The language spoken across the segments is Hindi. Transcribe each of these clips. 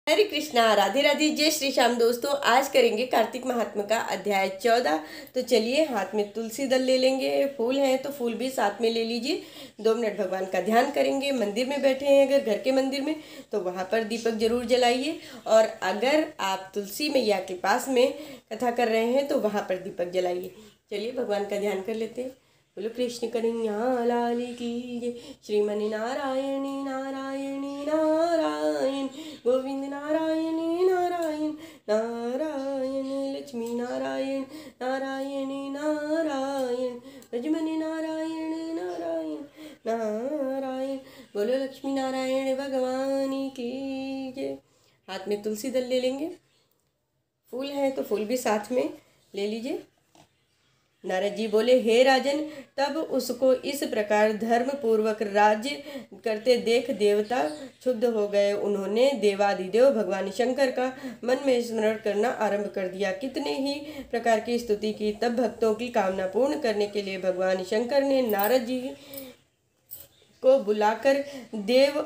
हरे कृष्णा, राधे राधे, जय श्री श्याम। दोस्तों, आज करेंगे कार्तिक महात्म्य का अध्याय 14। तो चलिए, हाथ में तुलसी दल ले लेंगे, फूल हैं तो फूल भी साथ में ले लीजिए। 2 मिनट भगवान का ध्यान करेंगे। मंदिर में बैठे हैं अगर घर के मंदिर में, तो वहाँ पर दीपक जरूर जलाइए। और अगर आप तुलसी मैया के पास में कथा कर रहे हैं तो वहाँ पर दीपक जलाइए। चलिए, भगवान का ध्यान कर लेते हैं। बोलो कृष्ण कन्हैया लाल की जय। श्रीमन नारायणी नारायणी नारायण, गोविंद नारायणी नारायण नारायण, लक्ष्मी नारायण नारायणी नारायण, रजमनी नारायण नारायण नारायण। बोलो लक्ष्मी नारायण भगवान की जय। हाथ में तुलसी दल ले लेंगे, फूल है तो फूल भी साथ में ले लीजिए। नारद जी बोले, हे राजन, तब उसको इस प्रकार धर्म पूर्वक राज्य करते देख देवता क्षुब्ध हो गए। उन्होंने देवादिदेव भगवान शंकर का मन में स्मरण करना आरंभ कर दिया। कितने ही प्रकार की स्तुति की। तब भक्तों की कामना पूर्ण करने के लिए भगवान शंकर ने नारद जी को बुलाकर देव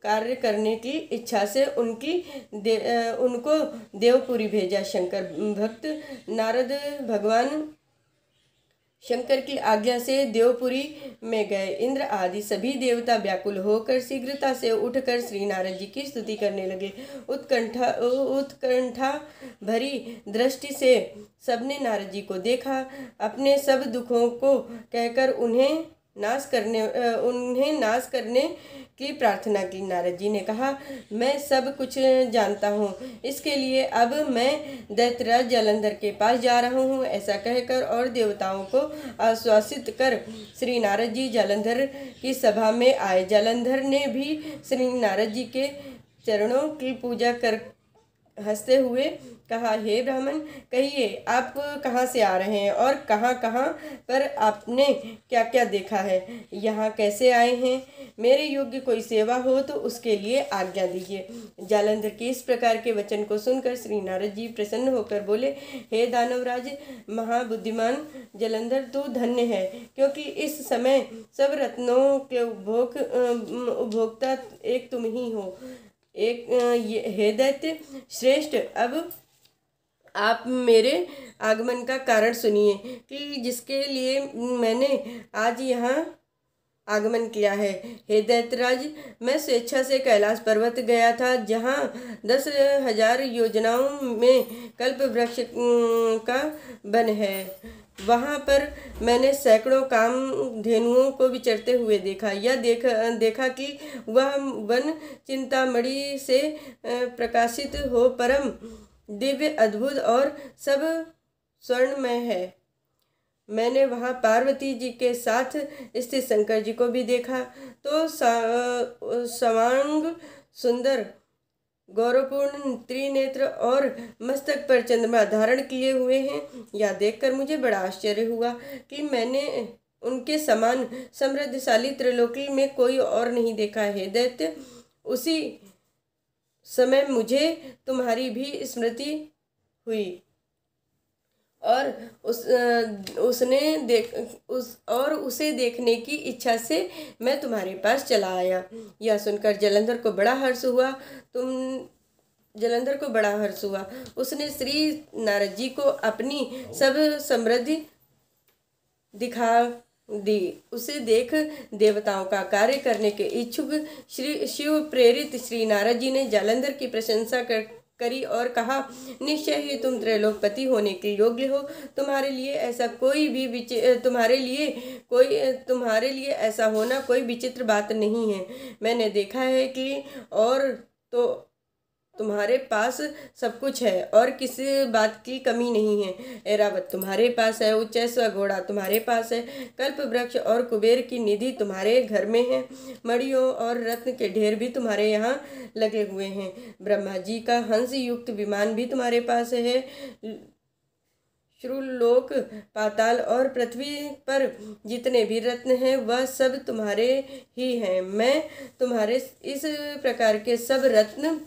कार्य करने की इच्छा से उनको देवपुरी भेजा। शंकर भक्त नारद भगवान शंकर की आज्ञा से देवपुरी में गए। इंद्र आदि सभी देवता व्याकुल होकर शीघ्रता से उठकर श्री नारद जी की स्तुति करने लगे। उत्कंठा भरी दृष्टि से सबने नारद जी को देखा। अपने सब दुखों को कहकर उन्हें नाश करने की प्रार्थना की। नारद जी ने कहा, मैं सब कुछ जानता हूँ, इसके लिए अब मैं दैत्यराज जालंधर के पास जा रहा हूँ। ऐसा कहकर और देवताओं को आश्वासित कर श्री नारद जी जालंधर की सभा में आए। जालंधर ने भी श्री नारद जी के चरणों की पूजा कर हंसते हुए कहा, हे ब्राह्मण, कहिए आप कहाँ से आ रहे हैं और कहाँ कहाँ पर आपने क्या क्या देखा है, यहाँ कैसे आए हैं? मेरे योग्य कोई सेवा हो तो उसके लिए आज्ञा दीजिए। जालंधर के इस प्रकार के वचन को सुनकर श्री नारद जी प्रसन्न होकर बोले, हे दानवराज महाबुद्धिमान जालंधर, तू धन्य है, क्योंकि इस समय सब रत्नों के उपभोक्ता एक तुम ही हो। हे दैत्य श्रेष्ठ, अब आप मेरे आगमन का कारण सुनिए कि जिसके लिए मैंने आज यहाँ आगमन किया है। हे दैत्यराज, मैं स्वेच्छा से कैलाश पर्वत गया था, जहाँ 10,000 योजनाओं में कल्प वृक्ष का वन है। वहाँ पर मैंने सैकड़ों कामधेनुओं को विचरते हुए देखा। यह देखा कि वह वन चिंतामणि से प्रकाशित हो परम दिव्य, अद्भुत और सब स्वर्णमय है। मैंने वहाँ पार्वती जी के साथ स्थित शंकर जी को भी देखा, तो सवांग सुंदर, गौरवपूर्ण, त्रिनेत्र और मस्तक पर चंद्रमा धारण किए हुए हैं। यह देखकर मुझे बड़ा आश्चर्य हुआ कि मैंने उनके समान समृद्धशाली त्रिलोकी में कोई और नहीं देखा है। दैत्य, उसी समय मुझे तुम्हारी भी स्मृति हुई और उसे देखने की इच्छा से मैं तुम्हारे पास चला आया। यह सुनकर जालंधर को बड़ा हर्ष हुआ। उसने श्री नारद जी को अपनी सब समृद्धि दिखा दी। उसे देख देवताओं का कार्य करने के इच्छुक श्री शिव प्रेरित श्री नारद जी ने जालंधर की प्रशंसा करी और कहा, निश्चय ही तुम त्रैलोकपति होने के योग्य हो। तुम्हारे लिए ऐसा होना कोई विचित्र बात नहीं है। मैंने देखा है कि और तो तुम्हारे पास सब कुछ है और किसी बात की कमी नहीं है। ऐरावत तुम्हारे पास है, उच्चैश्व घोड़ा तुम्हारे पास है, कल्प वृक्ष और कुबेर की निधि तुम्हारे घर में है, मणियों और रत्न के ढेर भी तुम्हारे यहाँ लगे हुए हैं, ब्रह्मा जी का हंस युक्त विमान भी तुम्हारे पास है, श्रुलोक, पाताल और पृथ्वी पर जितने भी रत्न हैं वह सब तुम्हारे ही हैं। मैं तुम्हारे इस प्रकार के सब रत्न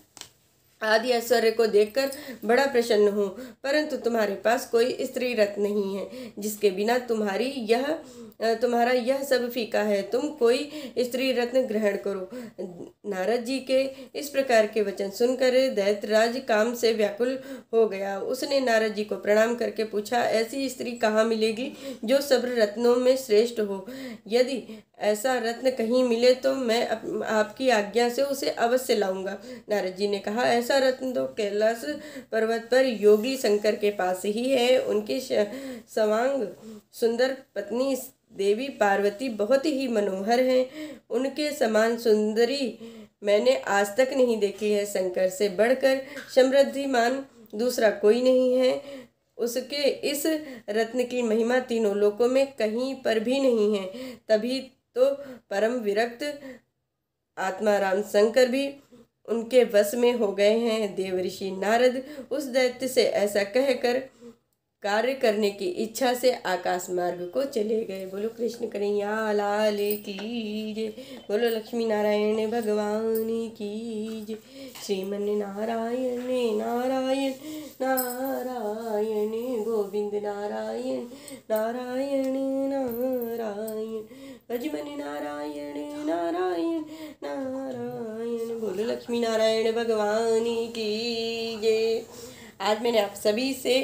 आदि ऐश्वर्य को देखकर बड़ा प्रसन्न हूँ, परंतु तुम्हारे पास कोई स्त्री रत्न नहीं है, जिसके बिना तुम्हारा यह सब फीका है। तुम कोई स्त्री रत्न ग्रहण करो। नारद जी के इस प्रकार के वचन सुनकर दैत्यराज काम से व्याकुल हो गया। उसने नारद जी को प्रणाम करके पूछा, ऐसी स्त्री कहाँ मिलेगी जो सब रत्नों में श्रेष्ठ हो? यदि ऐसा रत्न कहीं मिले तो मैं आपकी आज्ञा से उसे अवश्य लाऊंगा। नारद जी ने कहा, ऐसा रत्न तो कैलाश पर्वत पर योगी शंकर के पास ही है। उनकी सवांग सुंदर पत्नी देवी पार्वती बहुत ही मनोहर हैं। उनके समान सुंदरी मैंने आज तक नहीं देखी है। शंकर से बढ़कर समृद्धिमान दूसरा कोई नहीं है। उसके इस रत्न की महिमा तीनों लोकों में कहीं पर भी नहीं है। तभी तो परम विरक्त आत्माराम शंकर भी उनके वश में हो गए हैं। देवर्षि नारद उस दैत्य से ऐसा कहकर कार्य करने की इच्छा से आकाश मार्ग को चले गए। बोलो कृष्ण कन्हैया लाल की जय। बोलो लक्ष्मी नारायण भगवान की जय। श्रीमन नारायण नारायण नारायण गोविंद नारायण नारायण नारायण भजमन नारायण नारायण नारायण। बोलो लक्ष्मी नारायण भगवान की जय। आज मैंने आप सभी से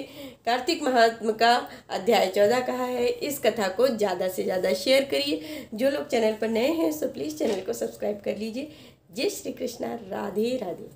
कार्तिक महात्म का अध्याय 14 कहा है। इस कथा को ज़्यादा से ज़्यादा शेयर करिए। जो लोग चैनल पर नए हैं सो प्लीज़ चैनल को सब्सक्राइब कर लीजिए। जय श्री कृष्णा, राधे राधे।